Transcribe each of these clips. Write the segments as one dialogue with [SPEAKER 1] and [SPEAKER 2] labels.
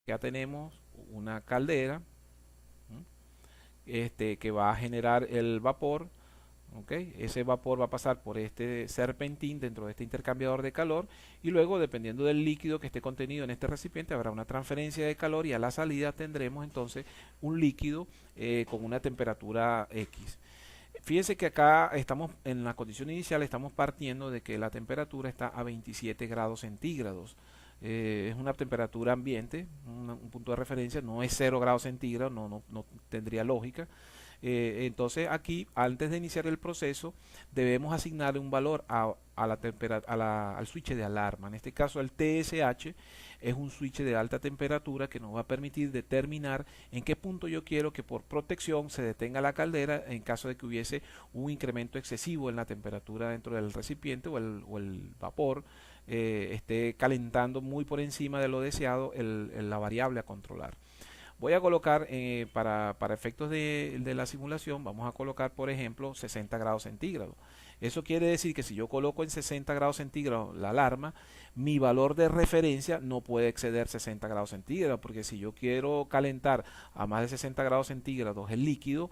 [SPEAKER 1] Ya tenemos una caldera, que va a generar el vapor. ¿Ok? Ese vapor va a pasar por este serpentín dentro de este intercambiador de calor y luego, dependiendo del líquido que esté contenido en este recipiente, habrá una transferencia de calor y a la salida tendremos entonces un líquido con una temperatura X. Fíjense que acá estamos en la condición inicial, estamos partiendo de que la temperatura está a 27 grados centígrados. Es una temperatura ambiente, un punto de referencia, no es 0 grados centígrados, no tendría lógica. Entonces aquí, antes de iniciar el proceso, debemos asignarle un valor al switch de alarma. En este caso, el TSH es un switch de alta temperatura que nos va a permitir determinar en qué punto yo quiero que por protección se detenga la caldera en caso de que hubiese un incremento excesivo en la temperatura dentro del recipiente o el vapor esté calentando muy por encima de lo deseado la variable a controlar. Voy a colocar para efectos de la simulación, vamos a colocar por ejemplo 60 grados centígrados. Eso quiere decir que si yo coloco en 60 grados centígrados la alarma, mi valor de referencia no puede exceder 60 grados centígrados, porque si yo quiero calentar a más de 60 grados centígrados el líquido,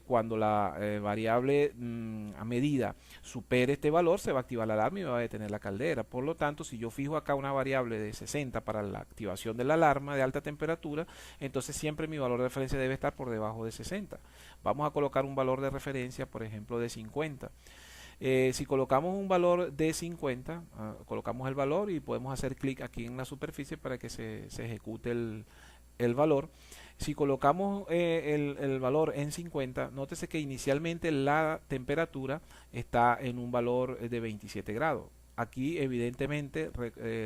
[SPEAKER 1] cuando la variable a medida supere este valor, se va a activar la alarma y va a detener la caldera. Por lo tanto, si yo fijo acá una variable de 60 para la activación de la alarma de alta temperatura, entonces siempre mi valor de referencia debe estar por debajo de 60. Vamos a colocar un valor de referencia, por ejemplo, de 50. Si colocamos un valor de 50, colocamos el valor y podemos hacer clic aquí en la superficie para que se ejecute el valor. Si colocamos el valor en 50, nótese que inicialmente la temperatura está en un valor de 27 grados. Aquí evidentemente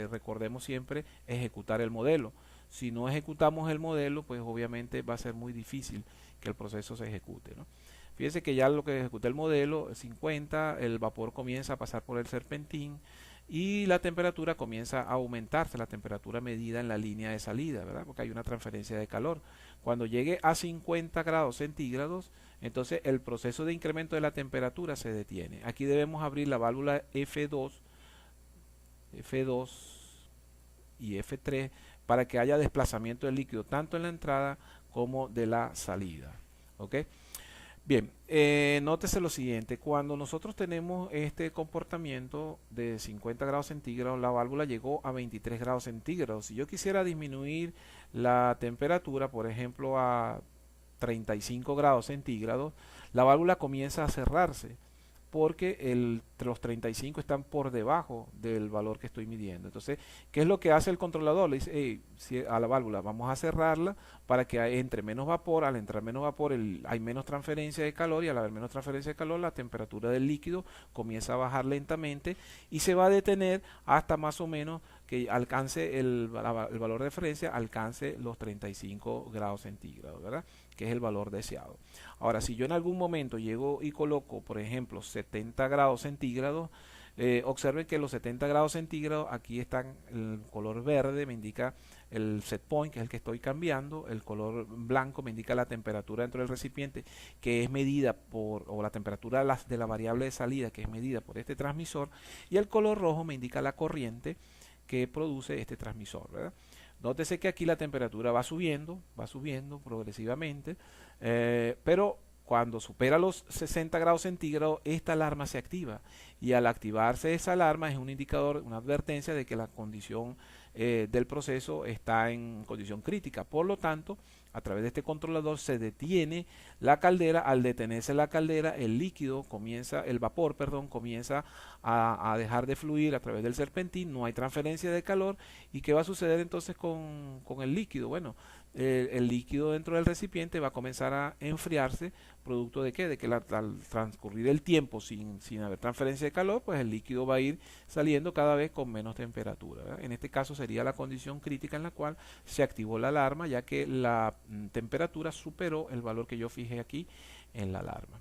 [SPEAKER 1] recordemos siempre ejecutar el modelo. Si no ejecutamos el modelo, pues obviamente va a ser muy difícil que el proceso se ejecute, ¿no? Fíjense que ya lo que ejecuté el modelo 50, el vapor comienza a pasar por el serpentín y la temperatura comienza a aumentarse, la temperatura medida en la línea de salida, ¿verdad? Porque hay una transferencia de calor. Cuando llegue a 50 grados centígrados, entonces el proceso de incremento de la temperatura se detiene. Aquí debemos abrir la válvula F2 y F3 para que haya desplazamiento del líquido tanto en la entrada como de la salida. ¿Ok? Bien, nótese lo siguiente, cuando nosotros tenemos este comportamiento de 50 grados centígrados, la válvula llegó a 23 grados centígrados. Si yo quisiera disminuir la temperatura, por ejemplo, a 35 grados centígrados, la válvula comienza a cerrarse porque los 35 están por debajo del valor que estoy midiendo. Entonces, ¿qué es lo que hace el controlador? Le dice, hey, a la válvula vamos a cerrarla para que entre menos vapor. Al entrar menos vapor hay menos transferencia de calor y al haber menos transferencia de calor la temperatura del líquido comienza a bajar lentamente y se va a detener hasta más o menos que alcance el valor de referencia, alcance los 35 grados centígrados, ¿verdad? Que es el valor deseado. Ahora, si yo en algún momento llego y coloco, por ejemplo, 70 grados centígrados, observen que los 70 grados centígrados, aquí están el color verde, me indica el set point, que es el que estoy cambiando, el color blanco me indica la temperatura dentro del recipiente, que es medida o la temperatura de la variable de salida, que es medida por este transmisor, y el color rojo me indica la corriente que produce este transmisor, ¿verdad? Nótese que aquí la temperatura va subiendo progresivamente, pero cuando supera los 60 grados centígrados, esta alarma se activa y al activarse esa alarma es un indicador, una advertencia de que la condición del proceso está en condición crítica. Por lo tanto, a través de este controlador se detiene la caldera. Al detenerse la caldera, el vapor, perdón, comienza a dejar de fluir a través del serpentín, no hay transferencia de calor. ¿Y qué va a suceder entonces con el líquido? Bueno, el líquido dentro del recipiente va a comenzar a enfriarse, producto de qué, de que al transcurrir el tiempo sin haber transferencia de calor, pues el líquido va a ir saliendo cada vez con menos temperatura, ¿verdad? En este caso sería la condición crítica en la cual se activó la alarma, ya que la temperatura superó el valor que yo fijé aquí en la alarma.